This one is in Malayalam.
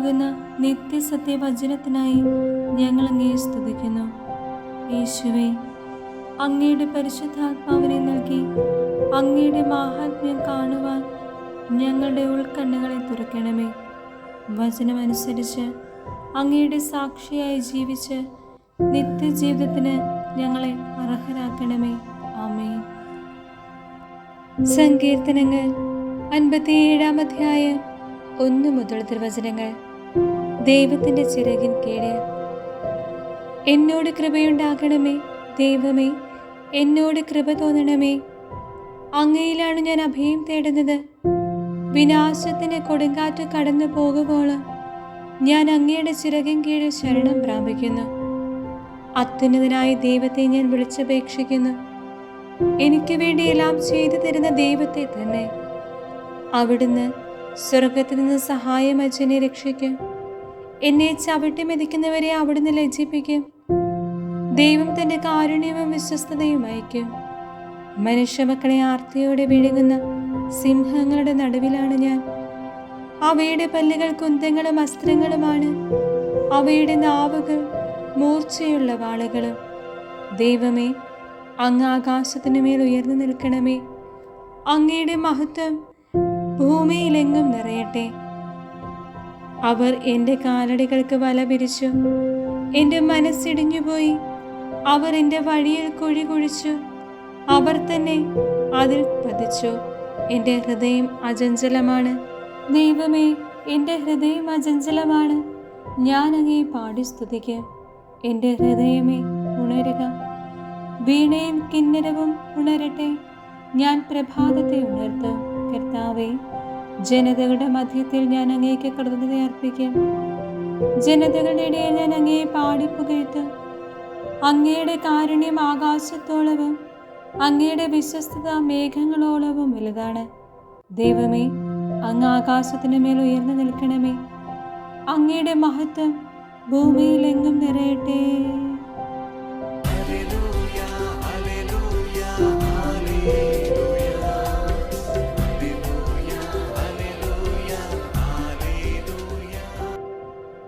ജീവനാകുന്ന നിത്യസത്യവചനത്തിനായി ഞങ്ങൾ അങ്ങയെ സ്തുതിക്കുന്നു. യേശുവേ, അങ്ങയുടെ പരിശുദ്ധാത്മാവിനെ നൽകി അങ്ങയുടെ മാഹാത്മ്യം കാണുവാൻ ഞങ്ങളുടെ ഉൾക്കണ്ണുകളെ തുറക്കണമേ. വചനമനുസരിച്ച് അങ്ങയുടെ സാക്ഷിയായി ജീവിച്ച് നിത്യജീവിതത്തിന് ഞങ്ങളെ അർഹരാക്കണമേ. ആമേൻ. സങ്കീർത്തനങ്ങൾ 57 അധ്യായം 1 മുതൽ തിരുവചനങ്ങൾ. ദൈവത്തിന്റെ ചിറകിൻ കീഴ്. എന്നോട് കൃപയുണ്ടാകണമേ ദൈവമേ, എന്നോട് കൃപ തോന്നണമേ. അങ്ങയിലാണ് ഞാൻ അഭയം തേടുന്നത്. വിനാശത്തിന്റെ കൊടുങ്കാറ്റ് കടന്നു പോകുവോളം ഞാൻ അങ്ങയുടെ ചിറകിൻ കീഴിൽ ശരണം പ്രാപിക്കുന്നു. അത്യുന്നതനായ ദൈവത്തെ ഞാൻ വിളിച്ചപേക്ഷിക്കുന്നു. എനിക്ക് വേണ്ടി എല്ലാം ചെയ്തു തരുന്ന ദൈവത്തെ തന്നെ. അവിടുന്ന് സ്വർഗത്തിൽ നിന്ന് സഹായം അയച്ചെന്നെ രക്ഷിക്കും. എന്നെ ചവിട്ടി മെതിക്കുന്നവരെ അവിടുന്ന് ലജ്ജിപ്പിക്കും. ദൈവം തന്റെ കാരുണ്യവും വിശ്വസ്തതയും അയക്കും. മനുഷ്യമക്കളെ ആർത്തിയോടെ വിഴുങ്ങുന്ന സിംഹങ്ങളുടെ നടുവിലാണ് ഞാൻ. അവയുടെ പല്ലുകൾ കുന്തങ്ങളും അസ്ത്രങ്ങളുമാണ്. അവയുടെ നാവുകൾ മൂർച്ചയുള്ള വാളുകളും. ദൈവമേ, അങ്ങ് ആകാശത്തിനു മേൽ ഉയർന്നു നിൽക്കണമേ. അങ്ങയുടെ മഹത്വം ഭൂമിയിലെങ്ങും നിറയട്ടെ. അവർ എൻ്റെ കാലടികൾക്ക് വല വിരിച്ചു. എൻ്റെ മനസ്സിടിഞ്ഞുപോയി. അവർ എൻ്റെ വഴിയിൽ കുഴി കുഴിച്ചു. അവർ തന്നെ അതിൽ പതിച്ചു. എൻ്റെ ഹൃദയം അചഞ്ചലമാണ്. ദൈവമേ, എൻ്റെ ഹൃദയം അചഞ്ചലമാണ്. ഞാൻ അങ്ങയെ പാടി സ്തുതിക്കും. എൻ്റെ ഹൃദയമേ, ഉണരുക. വീണയും കിന്നരവും ഉണരട്ടെ. ഞാൻ പ്രഭാതത്തെ ഉണർത്തും. കർത്താവേ, ജനതകളുടെ മധ്യത്തിൽ ഞാൻ അങ്ങേക്ക് കൃതജ്ഞത അർപ്പിക്കും. ജനതകളുടെ ഇടയിൽ ഞാൻ അങ്ങയെ പാടിപ്പുകഴ്ത്തും. അങ്ങയുടെ കാരുണ്യം ആകാശത്തോളവും അങ്ങയുടെ വിശ്വസ്തത മേഘങ്ങളോളവും വലുതാണ്. ദൈവമേ, അങ്ങ് ആകാശത്തിന് മേൽ ഉയർന്നു നിൽക്കണമേ. അങ്ങയുടെ മഹത്വം ഭൂമിയിലെങ്ങും നിറയട്ടെ.